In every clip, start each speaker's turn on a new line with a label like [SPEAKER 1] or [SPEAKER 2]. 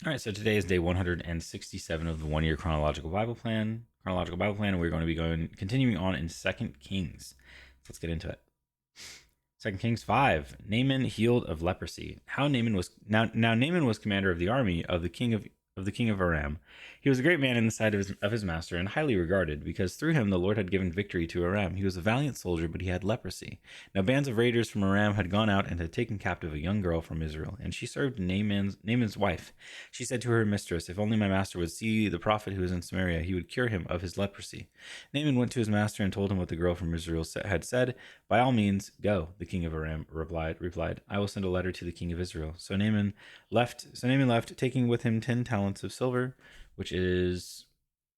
[SPEAKER 1] All right, so today is day 167 of the 1 year chronological Bible plan. And we're going to be continuing on in Second Kings. Let's get into it. 2 Kings 5. Naaman healed of leprosy. How Naaman was now Naaman was commander of the army of the king of Aram. He was a great man in the sight of his master and highly regarded, because through him the Lord had given victory to Aram. He was a valiant soldier, but he had leprosy. Now bands of raiders from Aram had gone out and had taken captive a young girl from Israel, and she served Naaman's wife. She said to her mistress, "If only my master would see the prophet who is in Samaria, he would cure him of his leprosy." Naaman went to his master and told him what the girl from Israel had said. "By all means, go," the king of Aram replied. "I will send a letter to the king of Israel." So Naaman left, taking with him 10 talents of silver, which is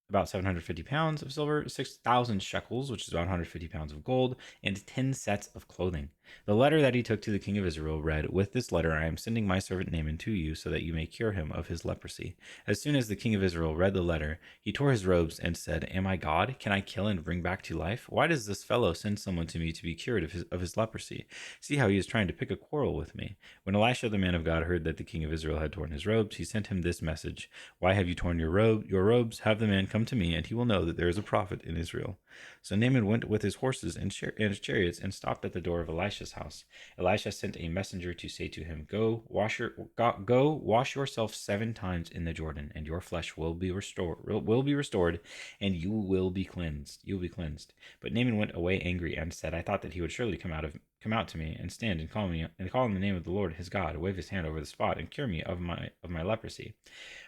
[SPEAKER 1] about 750 pounds of silver, 6,000 shekels, which is about 150 pounds of gold, and 10 sets of clothing. The letter that he took to the king of Israel read, "With this letter I am sending my servant Naaman to you, so that you may cure him of his leprosy." As soon as the king of Israel read the letter, he tore his robes and said, "Am I God? Can I kill and bring back to life? Why does this fellow send someone to me to be cured of his leprosy? See how he is trying to pick a quarrel with me." When Elisha the man of God heard that the king of Israel had torn his robes, he sent him this message: "Why have you torn your robes? Have the man come to me, and he will know that there is a prophet in Israel." So Naaman went with his horses and chariots and stopped at the door of Elisha's house. Elisha sent a messenger to say to him, Go wash yourself 7 times in the Jordan, and your flesh will be restored, and you will be cleansed. But Naaman went away angry and said, "I thought that he would surely come out to me and stand and call in the name of the Lord his God, wave his hand over the spot, and cure me of my leprosy.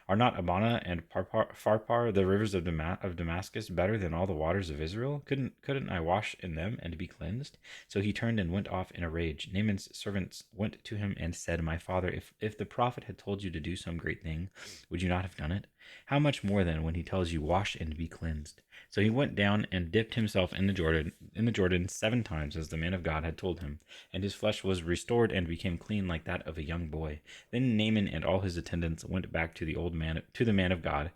[SPEAKER 1] Are not Abana and Pharpar, the rivers of Damascus, better than all the waters of Israel? Couldn't I wash in them and be cleansed?" So he turned and went off in a rage. Naaman's servants went to him and said, "My father, if the prophet had told you to do some great thing, would you not have done it? How much more then when he tells you, 'Wash and be cleansed'?" So he went down and dipped himself in the Jordan 7 times, as the man of God had told him, and his flesh was restored and became clean like that of a young boy. Then Naaman and all his attendants went back to the man of God.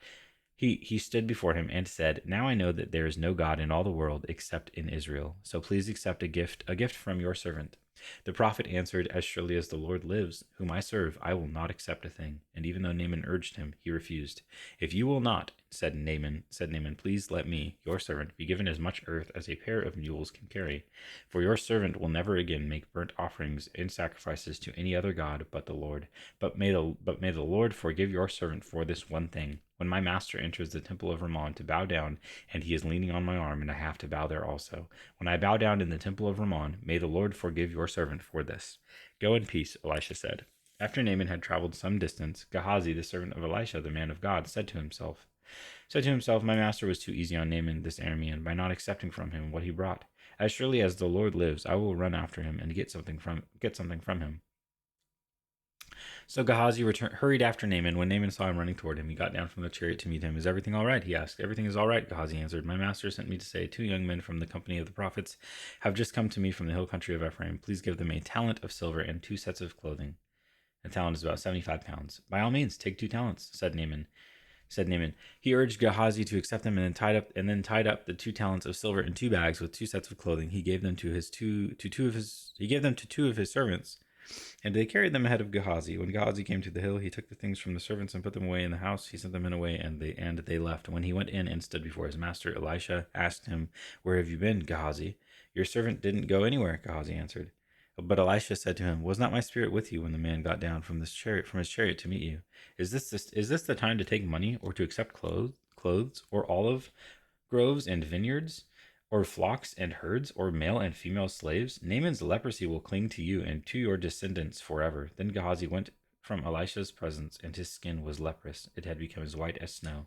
[SPEAKER 1] He stood before him and said, "Now I know that there is no God in all the world except in Israel. So please accept a gift from your servant." The prophet answered, "As surely as the Lord lives, whom I serve, I will not accept a thing." And even though Naaman urged him, he refused. "If you will not," said Naaman, "please let me, your servant, be given as much earth as a pair of mules can carry. For your servant will never again make burnt offerings and sacrifices to any other god but the Lord. But may the Lord forgive your servant for this one thing. When my master enters the temple of Rimmon to bow down, and he is leaning on my arm, and I have to bow there also. When I bow down in the temple of Rimmon, may the Lord forgive your servant for this." "Go in peace," Elisha said. After Naaman had traveled some distance, Gehazi, the servant of Elisha, the man of God, said to himself, "My master was too easy on Naaman this Aramean by not accepting from him what he brought. As surely as the Lord lives, I will run after him and get something from him." So Gehazi hurried after Naaman. When Naaman saw him running toward him, he got down from the chariot to meet him. "Is everything all right?" he asked. "Everything is all right," Gehazi answered. "My master sent me to say, 2 young men from the company of the prophets have just come to me from the hill country of Ephraim. Please give them a talent of silver and 2 sets of clothing." A talent is about 75 pounds. "By all means, take 2 talents," said Naaman. He urged Gehazi to accept them, and then tied up the 2 talents of silver in 2 bags with 2 sets of clothing. He gave them to two of his servants, and they carried them ahead of Gehazi. When Gehazi came to the hill, he took the things from the servants and put them away in the house. He sent the men away, and they left. When he went in and stood before his master, Elisha asked him, "Where have you been, Gehazi?" "Your servant didn't go anywhere," Gehazi answered. But Elisha said to him, "Was not my spirit with you when the man got down from his chariot to meet you? Is this the time to take money, or to accept clothes, or olive groves and vineyards, or flocks and herds, or male and female slaves? Naaman's leprosy will cling to you and to your descendants forever." Then Gehazi went from Elisha's presence, and his skin was leprous. It had become as white as snow.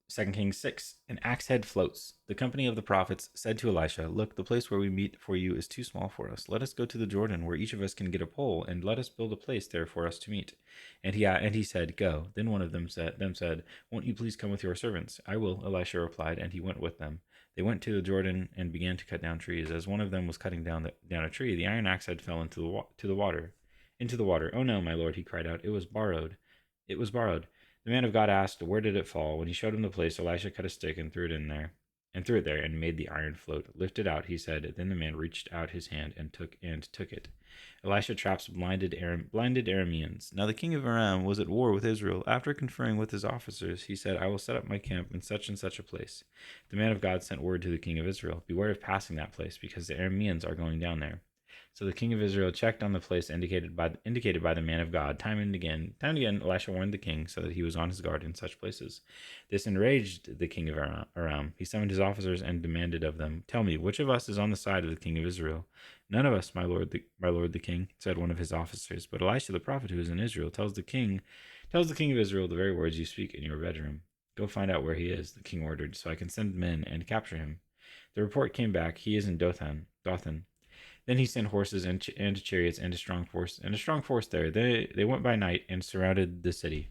[SPEAKER 1] 2 Kings 6. An axe head floats. The company of the prophets said to Elisha, "Look, the place where we meet for you is too small for us. Let us go to the Jordan, where each of us can get a pole, and let us build a place there for us to meet." And he said, "Go." Then one of them said, "Won't you please come with your servants?" "I will," Elisha replied, and he went with them. They went to the Jordan and began to cut down trees. As one of them was cutting down a tree, the iron axe head fell into the water. "Oh no, my lord," he cried out. It was borrowed." The man of God asked, "Where did it fall?" When he showed him the place, Elisha cut a stick and threw it there, and made the iron float. "Lift it out," he said. Then the man reached out his hand and took it. Elisha traps blinded Arameans. Now the king of Aram was at war with Israel. After conferring with his officers, he said, I will set up my camp in such and such a place. The man of God sent word to the king of Israel, beware of passing that place, because the Arameans are going down there. So the king of Israel checked on the place indicated by the man of God. Time and again, Elisha warned the king so that he was on his guard in such places. This enraged the king of Aram. He summoned his officers and demanded of them, Tell me, which of us is on the side of the king of Israel? None of us, my lord the king, said one of his officers. But Elisha the prophet, who is in Israel, tells the king of Israel the very words you speak in your bedroom. Go find out where he is, the king ordered, so I can send men and capture him. The report came back, he is in Dothan. Then he sent horses and chariots and a strong force there. They went by night and surrounded the city.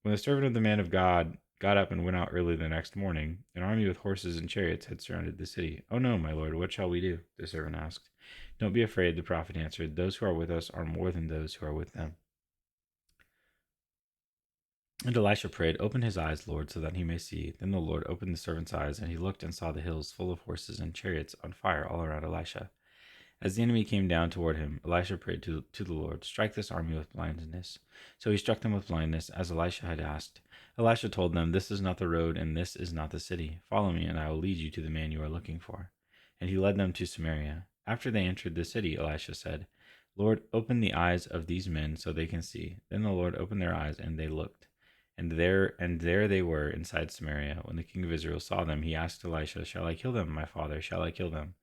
[SPEAKER 1] When the servant of the man of God got up and went out early the next morning, an army with horses and chariots had surrounded the city. Oh no, my lord, what shall we do? The servant asked. Don't be afraid, the prophet answered. Those who are with us are more than those who are with them. And Elisha prayed, Open his eyes, Lord, so that he may see. Then the Lord opened the servant's eyes, and he looked and saw the hills full of horses and chariots on fire all around Elisha. As the enemy came down toward him, Elisha prayed to the Lord, Strike this army with blindness. So he struck them with blindness, as Elisha had asked. Elisha told them, This is not the road, and this is not the city. Follow me, and I will lead you to the man you are looking for. And he led them to Samaria. After they entered the city, Elisha said, Lord, open the eyes of these men so they can see. Then the Lord opened their eyes, and they looked. And there they were inside Samaria. When the king of Israel saw them, he asked Elisha, Shall I kill them, my father? Shall I kill them?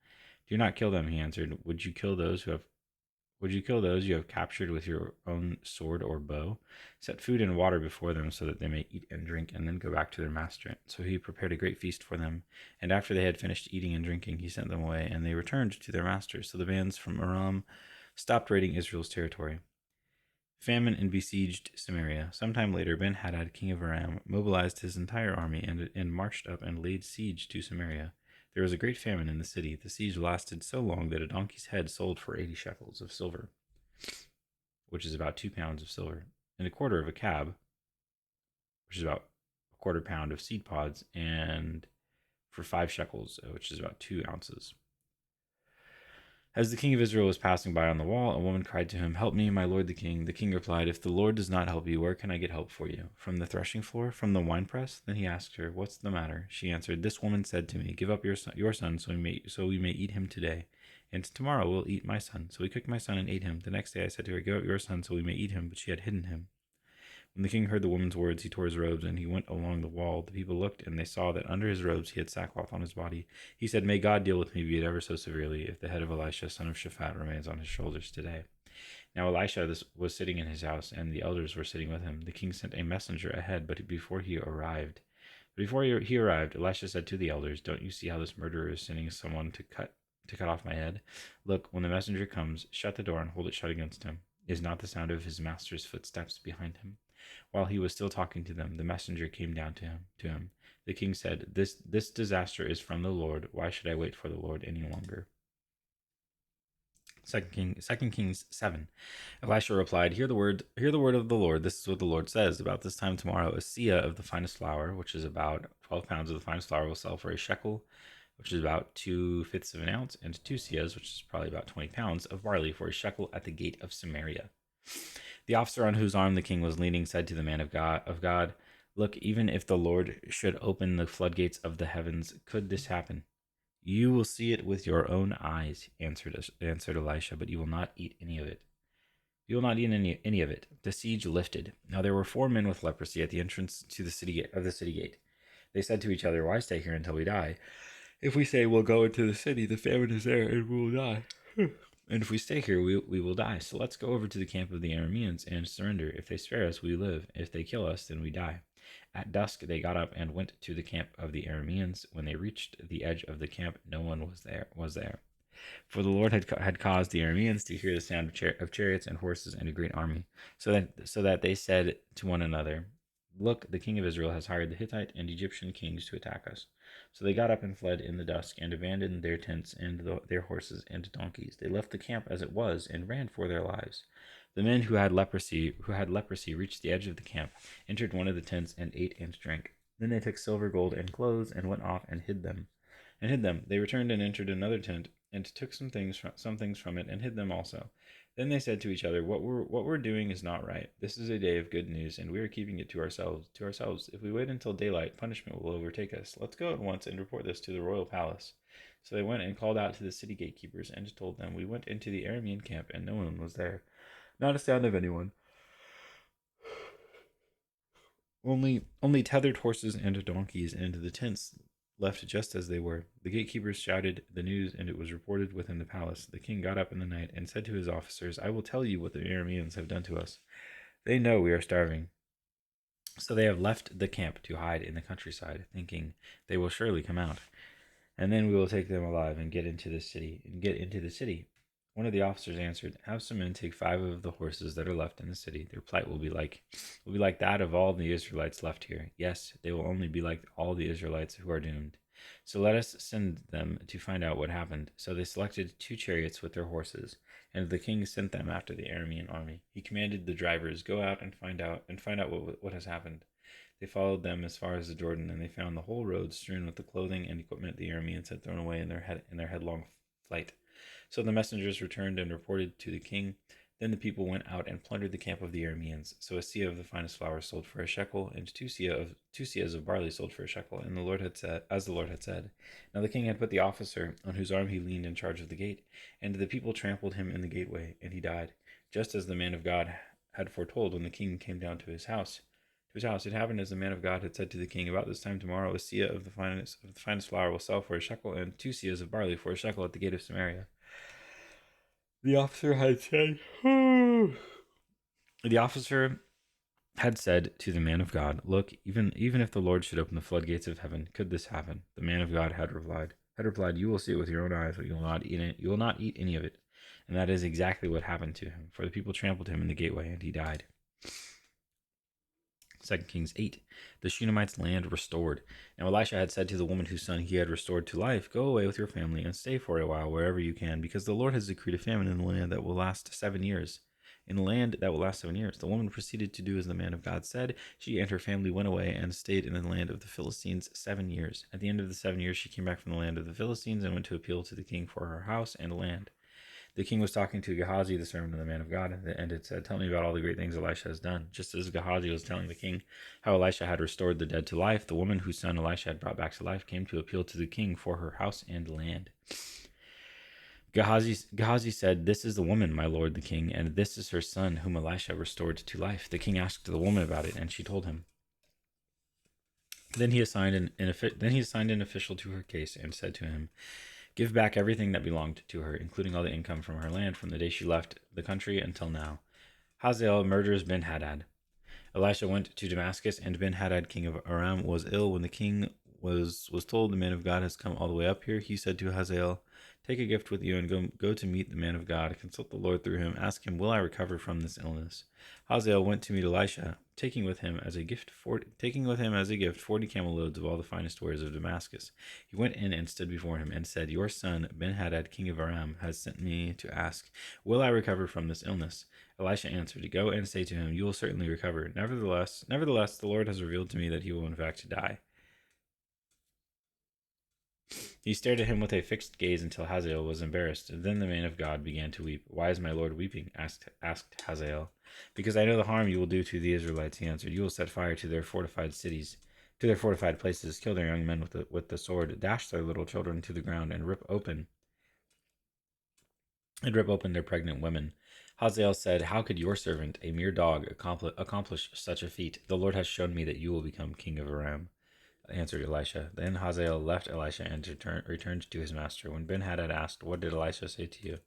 [SPEAKER 1] Do not kill them, he answered. Would you kill those you have captured with your own sword or bow? Set food and water before them so that they may eat and drink and then go back to their master. So he prepared a great feast for them. And after they had finished eating and drinking, he sent them away, and they returned to their masters. So the bands from Aram stopped raiding Israel's territory. Famine and besieged Samaria. Sometime later, Ben-Hadad, king of Aram, mobilized his entire army and marched up and laid siege to Samaria. There was a great famine in the city. The siege lasted so long that a donkey's head sold for 80 shekels of silver, which is about 2 pounds of silver, and a quarter of a cab, which is about a quarter pound of seed pods, and for 5 shekels, which is about 2 ounces. As the king of Israel was passing by on the wall, a woman cried to him, Help me, my lord the king. The king replied, If the Lord does not help you, where can I get help for you? From the threshing floor? From the winepress? Then he asked her, What's the matter? She answered, This woman said to me, Give up your son so we may eat him today. And tomorrow we'll eat my son. So we cooked my son and ate him. The next day I said to her, Give up your son so we may eat him. But she had hidden him. When the king heard the woman's words, he tore his robes, and he went along the wall. The people looked, and they saw that under his robes he had sackcloth on his body. He said, May God deal with me, be it ever so severely, if the head of Elisha, son of Shaphat, remains on his shoulders today. Now Elisha was sitting in his house, and the elders were sitting with him. The king sent a messenger ahead, but before he arrived, Elisha said to the elders, Don't you see how this murderer is sending someone to cut off my head? Look, when the messenger comes, shut the door and hold it shut against him. Is not the sound of his master's footsteps behind him? While he was still talking to them, the messenger came down to him. The king said, This disaster is from the Lord. Why should I wait for the Lord any longer? 2 Kings 7. Elisha replied, Hear the word of the Lord. This is what the Lord says. About this time tomorrow, a seah of the finest flour, which is about 12 pounds of the finest flour, will sell for a shekel, which is about 2/5 of an ounce, and 2 seahs, which is probably about 20 pounds, of barley for a shekel at the gate of Samaria. The officer on whose arm the king was leaning said to the man of God, Look, even if the Lord should open the floodgates of the heavens, could this happen? You will see it with your own eyes, answered Elisha, but you will not eat any of it. You will not eat any of it. The siege lifted. Now there were 4 men with leprosy at the entrance to the city gate. They said to each other, Why stay here until we die? If we say we'll go into the city, the famine is there and we will die. And if we stay here, we will die. So let's go over to the camp of the Arameans and surrender. If they spare us, we live. If they kill us, then we die. At dusk, they got up and went to the camp of the Arameans. When they reached the edge of the camp, no one was there. For the Lord had caused the Arameans to hear the sound of chariots and horses and a great army, so that they said to one another, Look, the king of Israel has hired the Hittite and Egyptian kings to attack us. So they got up and fled in the dusk and abandoned their tents and their horses and donkeys. They left the camp as it was and ran for their lives. The men who had leprosy reached the edge of the camp, entered one of the tents, and ate and drank. Then they took silver, gold, and clothes and went off and hid them. They returned and entered another tent and took some things from it and hid them also. Then they said to each other, what we're doing is not right. This is a day of good news, and we are keeping it to ourselves. If we wait until daylight, punishment will overtake us. Let's go at once and report this to the royal palace." So they went and called out to the city gatekeepers and told them, "We went into the Aramean camp, and no one was there, not a sound of anyone. Only tethered horses and donkeys, and the tents left just as they were." The gatekeepers shouted the news, and it was reported within the palace. The king got up in the night and said to his officers, "I will tell you what the Arameans have done to us. They know we are starving, so they have left the camp to hide in the countryside, thinking they will surely come out, and then we will take them alive and get into the city. One of the officers answered, "Have some men take 5 of the horses that are left in the city. Their plight will be like that of all the Israelites left here. Yes, they will only be like all the Israelites who are doomed. So let us send them to find out what happened." So they selected 2 chariots with their horses, and the king sent them after the Aramean army. He commanded the drivers, "Go out and find out what has happened." They followed them as far as the Jordan, and they found the whole road strewn with the clothing and equipment the Arameans had thrown away in their headlong flight. So the messengers returned and reported to the king. Then the people went out and plundered the camp of the Arameans. So a seah of the finest flour sold for a shekel, and two seahs of barley sold for a shekel. And the Lord had said, as the Lord had said. Now the king had put the officer on whose arm he leaned in charge of the gate, and the people trampled him in the gateway, and he died, just as the man of God had foretold when the king came down to his house. It happened as the man of God had said to the king, "About this time tomorrow, a seah of the finest flour will sell for a shekel, and 2 seahs of barley for a shekel at the gate of Samaria." The officer had said, The officer had said to the man of God, "Look, even if the Lord should open the floodgates of heaven, could this happen?" The man of God had replied, "You will see it with your own eyes, but you will not eat it. You will not eat any of it." And that is exactly what happened to him, for the people trampled him in the gateway, and he died. 2 Kings 8, the Shunammite's land restored. Now Elisha had said to the woman whose son he had restored to life, "Go away with your family and stay for a while wherever you can, because the Lord has decreed a famine in the land that will last 7 years. The woman proceeded to do as the man of God said. She and her family went away and stayed in the land of the Philistines 7 years. At the end of the 7 years, she came back from the land of the Philistines and went to appeal to the king for her house and land. The king was talking to Gehazi, the servant of the man of God, and it said, "Tell me about all the great things Elisha has done." Just as Gehazi was telling the king how Elisha had restored the dead to life, the woman whose son Elisha had brought back to life came to appeal to the king for her house and land. Gehazi said, "This is the woman, my lord the king, and this is her son whom Elisha restored to life." The king asked the woman about it, and she told him. Then he assigned an official to her case and said to him, "Give back everything that belonged to her, including all the income from her land from the day she left the country until now." Hazael murders Ben-Hadad. Elisha went to Damascus, and Ben-Hadad, king of Aram, was ill. When the king was told, "The man of God has come all the way up here," he said to Hazael, "Take a gift with you and go to meet the man of God. Consult the Lord through him. Ask him, 'Will I recover from this illness?'" Hazael went to meet Elisha, taking with him as a gift 40 camel loads of all the finest wares of Damascus. He went in and stood before him and said, "Your son Ben-Hadad, king of Aram, has sent me to ask, 'Will I recover from this illness?'" Elisha answered, "Go and say to him, 'You will certainly recover.' Nevertheless, the Lord has revealed to me that he will in fact die." He stared at him with a fixed gaze until Hazael was embarrassed. Then the man of God began to weep. "Why is my lord weeping?" asked Hazael. "Because I know the harm you will do to the Israelites," he answered. "You will set fire to their fortified cities, to their fortified places, kill their young men with the sword, dash their little children to the ground, and rip open their pregnant women." Hazael said, "How could your servant, a mere dog, accomplish such a feat? The Lord has shown me that you will become king of Aram," answered Elisha. Then Hazael left Elisha and returned to his master. When Ben-Hadad asked, "What did Elisha say to you?"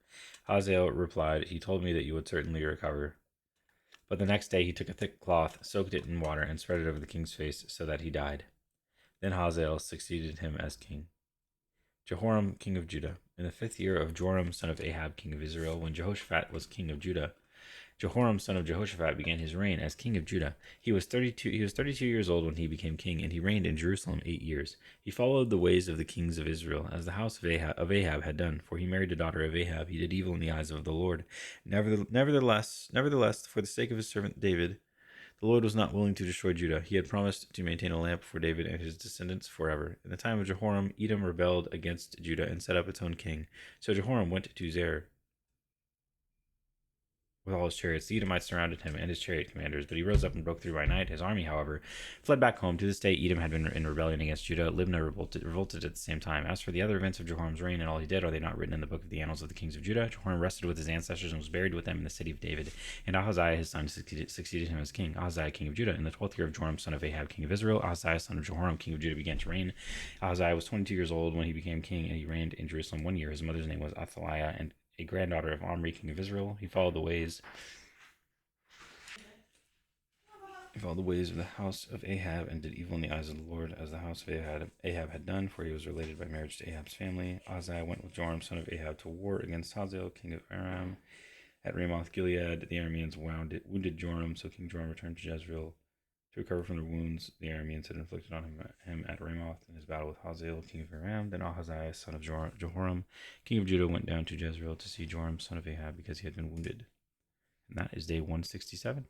[SPEAKER 1] Hazael replied, "He told me that you would certainly recover." But the next day he took a thick cloth, soaked it in water, and spread it over the king's face, so that he died. Then Hazael succeeded him as king. Jehoram, king of Judah. In the 5th year of Joram, son of Ahab, king of Israel, when Jehoshaphat was king of Judah, Jehoram, son of Jehoshaphat, began his reign as king of Judah. He was 32 years old when he became king, and he reigned in Jerusalem 8 years. He followed the ways of the kings of Israel, as the house of Ahab had done, for he married a daughter of Ahab. He did evil in the eyes of the Lord. Nevertheless, for the sake of his servant David, The Lord was not willing to destroy Judah. He had promised to maintain a lamp for David and his descendants forever. In the time of Jehoram, Edom rebelled against Judah and set up its own king. So Jehoram went to Zer with all his chariots. The Edomites surrounded him and his chariot commanders, but he rose up and broke through by night. His army, however, fled back home. To this day, Edom had been in rebellion against Judah. Libnah revolted at the same time. As for the other events of Jehoram's reign and all he did, are they not written in the book of the annals of the kings of Judah? Jehoram rested with his ancestors and was buried with them in the city of David. And Ahaziah, his son, succeeded him as king. Ahaziah, king of Judah, in the 12th year of Joram, son of Ahab, king of Israel. Ahaziah, son of Jehoram, king of Judah, began to reign. Ahaziah was 22 years old when he became king, and he reigned in Jerusalem 1 year. His mother's name was Athaliah, and a granddaughter of Omri, king of Israel. He followed the ways of the house of Ahab and did evil in the eyes of the Lord, as the house of Ahab had done, for he was related by marriage to Ahab's family. Ahaziah went with Joram, son of Ahab, to war against Hazael, king of Aram. At Ramoth Gilead, the Arameans wounded Joram, so King Joram returned to Jezreel to recover from the wounds the Arameans had inflicted on him at Ramoth in his battle with Hazael, king of Aram. Then Ahaziah, son of Jehoram, king of Judah, went down to Jezreel to see Joram, son of Ahab, because he had been wounded. And that is day 167.